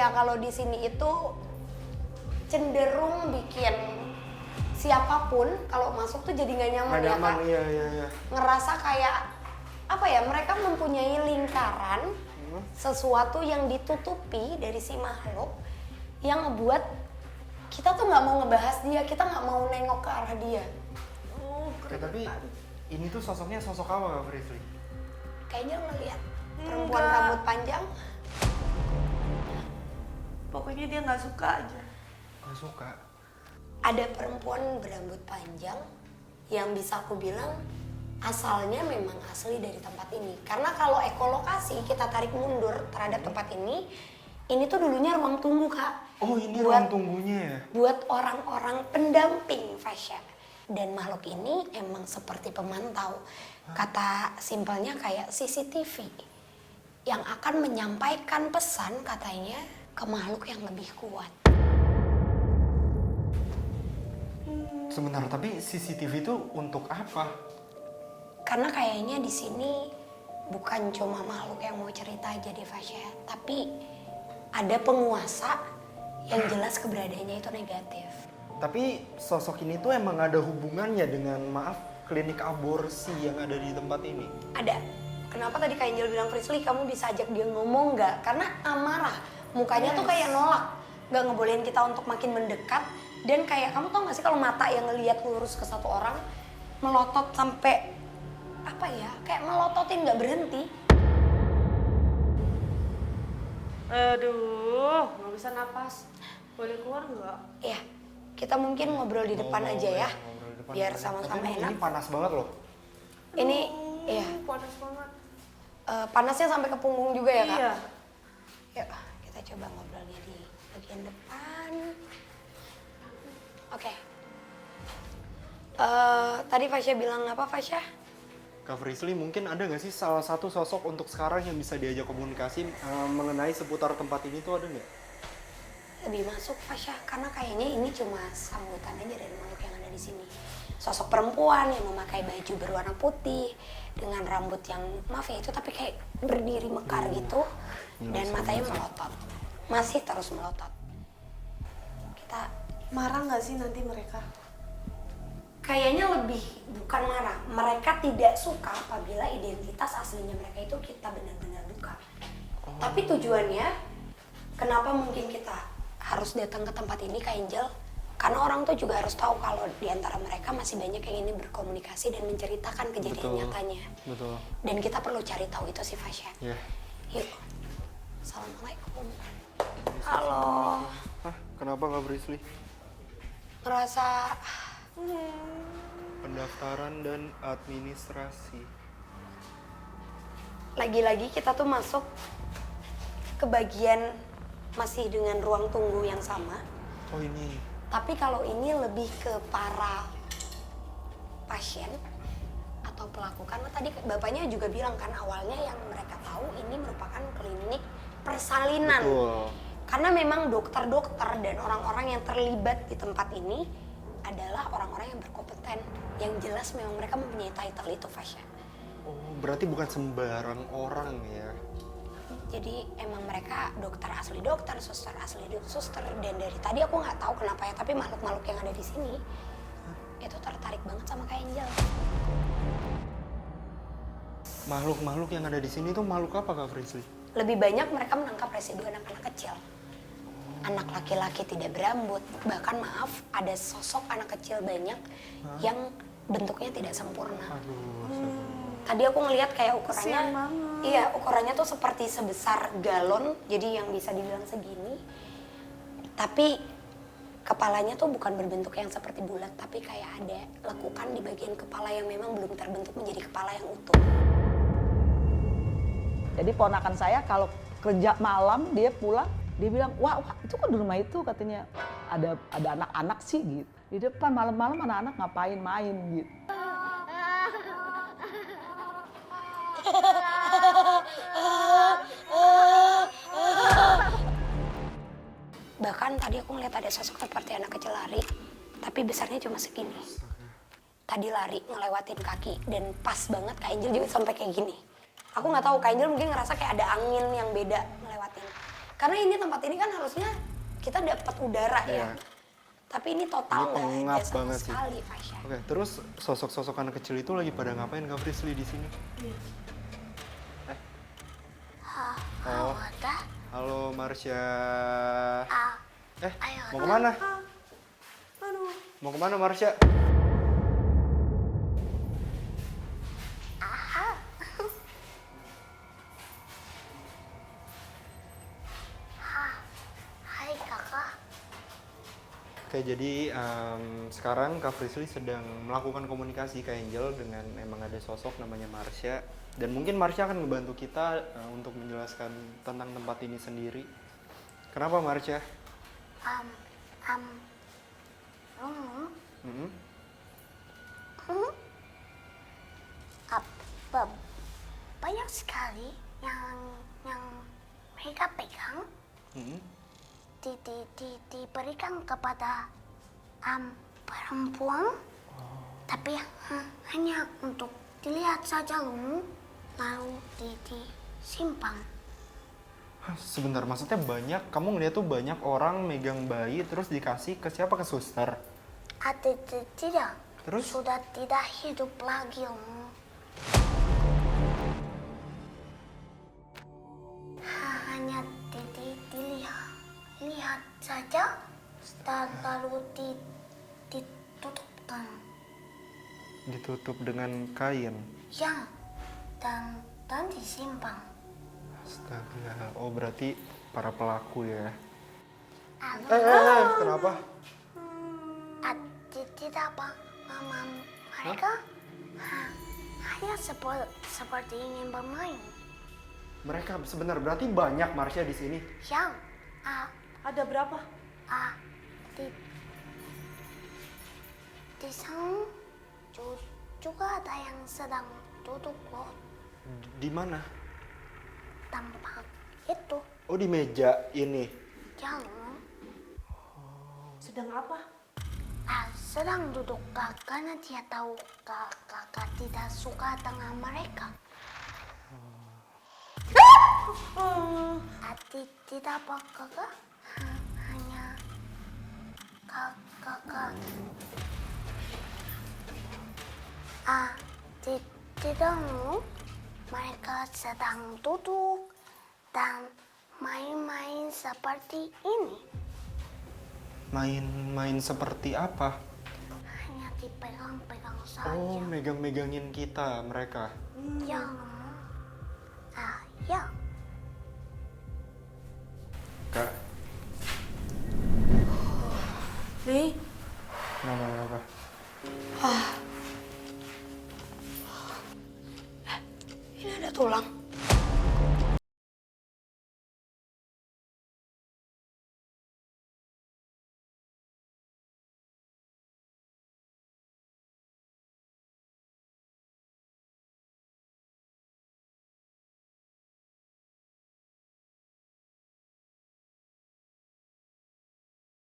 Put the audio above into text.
ya kalau di sini itu cenderung bikin siapapun kalau masuk tuh jadi nggak nyaman, ya Kak. Iya. Ngerasa kayak apa ya, mereka mempunyai lingkaran sesuatu yang ditutupi dari si makhluk yang ngebuat kita tuh nggak mau ngebahas dia, kita nggak mau nengok ke arah dia. Tapi ini tuh sosoknya sosok apa Kak Frisly? Kayaknya ngeliat perempuan rambut panjang. Pokoknya dia nggak suka aja. Gak suka. Ada perempuan berambut panjang yang bisa aku bilang asalnya memang asli dari tempat ini. Karena kalau ekolokasi kita tarik mundur terhadap tempat ini tuh dulunya ruang tunggu, Kak. Oh, ini ruang tunggunya ya? Buat orang-orang pendamping Fasya. Dan makhluk ini emang seperti pemantau. Kata simpelnya kayak CCTV yang akan menyampaikan pesan katanya ke makhluk yang lebih kuat. Sebentar, tapi CCTV itu untuk apa? Karena kayaknya di sini bukan cuma makhluk yang mau cerita aja di Fasya, tapi ada penguasa yang jelas keberadaannya itu negatif. Tapi sosok ini tuh emang ada hubungannya dengan, maaf, klinik aborsi yang ada di tempat ini? Ada. Kenapa tadi Kak Angel bilang, Frisly kamu bisa ajak dia ngomong nggak? Karena amarah. Mukanya tuh kayak nolak. Nggak ngebolehin kita untuk makin mendekat. Dan kayak, kamu tau gak sih kalau mata yang ngelihat lurus ke satu orang, melotot sampai, apa ya, kayak melototin nggak berhenti. Aduh, nggak bisa napas. Boleh keluar nggak? Ya, kita mungkin ngobrol di depan aja ya. Ngobrol di depan Biar aja. sama-sama Tapi enak. Ini panas banget loh. Ini, ya, Panas banget. panasnya sampai ke punggung juga ya, Kak? Iya. Yuk, kita coba ngobrolnya di bagian depan. Oke. Tadi Fasya bilang apa, Fasya? Kak Frisly, mungkin ada nggak sih salah satu sosok untuk sekarang yang bisa diajak komunikasi mengenai seputar tempat ini tuh, ada nggak? Lebih masuk, Fasya, karena kayaknya ini cuma sambutan aja dari makhluk yang ada di sini. Sosok perempuan yang memakai baju berwarna putih dengan rambut yang, maaf ya, itu tapi kayak berdiri mekar gitu, dan matanya melotot, masih terus melotot. Kita Marah nggak sih nanti mereka? kayaknya lebih bukan marah, mereka tidak suka apabila identitas aslinya mereka itu kita benar-benar buka. Tapi tujuannya, kenapa mungkin kita harus datang ke tempat ini, Kak Angel? Karena orang tuh juga harus tahu kalau di antara mereka masih banyak yang ingin berkomunikasi dan menceritakan kejadian nyatanya. Betul. Dan kita perlu cari tahu itu si Fasya. Ya. Yuk. Assalamualaikum. Halo. Hah, kenapa Kak Frisly? Ngerasa Pendaftaran dan administrasi. lagi-lagi kita tuh masuk ke bagian masih dengan ruang tunggu yang sama. Oh, ini. Tapi kalau ini lebih ke para pasien atau pelaku. Karena tadi bapaknya juga bilang kan awalnya yang mereka tahu ini merupakan klinik persalinan. Betul. Karena memang dokter-dokter dan orang-orang yang terlibat di tempat ini adalah orang-orang yang berkompeten. Yang jelas memang mereka mempunyai title itu, Fasya. Oh, berarti bukan sembarang orang ya? Jadi emang mereka dokter asli dokter, suster asli suster. Dan dari tadi aku nggak tahu kenapa ya, tapi makhluk-makhluk yang ada di sini itu tertarik banget sama Kak Angel. Makhluk-makhluk yang ada di sini tuh makhluk apa Kak Frisly? Lebih banyak mereka menangkap residu anak-anak kecil. Anak laki-laki tidak berambut, bahkan maaf ada sosok anak kecil banyak yang bentuknya tidak sempurna. Tadi aku ngelihat kayak ukurannya, iya ukurannya tuh seperti sebesar galon, jadi yang bisa dibilang segini. Tapi kepalanya tuh bukan berbentuk yang seperti bulat, tapi kayak ada lekukan di bagian kepala yang memang belum terbentuk menjadi kepala yang utuh. Jadi ponakan saya kalau kerja malam dia pulang, dia bilang, wah itu kok di rumah itu katanya ada anak-anak sih gitu. Di depan malam-malam anak-anak ngapain main gitu. Bahkan tadi aku ngeliat ada sosok seperti anak kecil lari, tapi besarnya cuma segini. Tadi lari ngelewatin kaki dan pas banget Kak Angel juga sampai kayak gini. Aku nggak tahu, Kak Angel mungkin ngerasa kayak ada angin yang beda ngelewatin. Karena ini tempat ini kan harusnya kita dapat udara ya. Iya. Tapi ini total Ini nggak pengap ada sama banget sih. sekali, Fasya. Oke, terus sosok-sosok anak kecil itu lagi pada ngapain Kak Frisly di sini? Oh, halo Marsha. Mau kemana? Aduh. Mau kemana Marsha? Hai kakak. Oke, jadi sekarang Kak Frisly sedang melakukan komunikasi ke Angel dengan emang ada sosok namanya Marsha. Dan mungkin Marsha akan membantu kita untuk menjelaskan tentang tempat ini sendiri. Kenapa Marsha? Mm-mm. Banyak sekali yang mereka pegang Mm-mm. diberikan kepada perempuan, tapi hanya untuk dilihat saja lalu disimpan. Hah, sebentar, maksudnya banyak, kamu ngeliat tuh banyak orang megang bayi terus dikasih ke siapa? Ke suster? Tidak. Terus? Sudah tidak hidup lagi. Hanya dilihat saja, lalu ditutupkan. Ditutup dengan kain. Ya, dan disimpan. Astaga, oh berarti para pelaku ya. Lalu, Kenapa? tidak apa, mama mereka hanya seperti ingin bermain. Mereka sebentar, berarti banyak Marsha di sini. Yang Ada berapa? di sana juga ada yang sedang duduk loh, Di mana? tempat itu. Oh, di meja ini. Yang Sedang apa? sedang duduk karena dia tahu kakak tidak suka dengan mereka. Tidak apa kakak, hanya kakak. Tidak mereka sedang duduk dan main-main seperti ini. Main-main seperti apa? Hanya dipegang-pegang Oh, saja. megang-megangin kita mereka. Ya. Ya. Kak, Nih, kenapa? Ini ada tulang.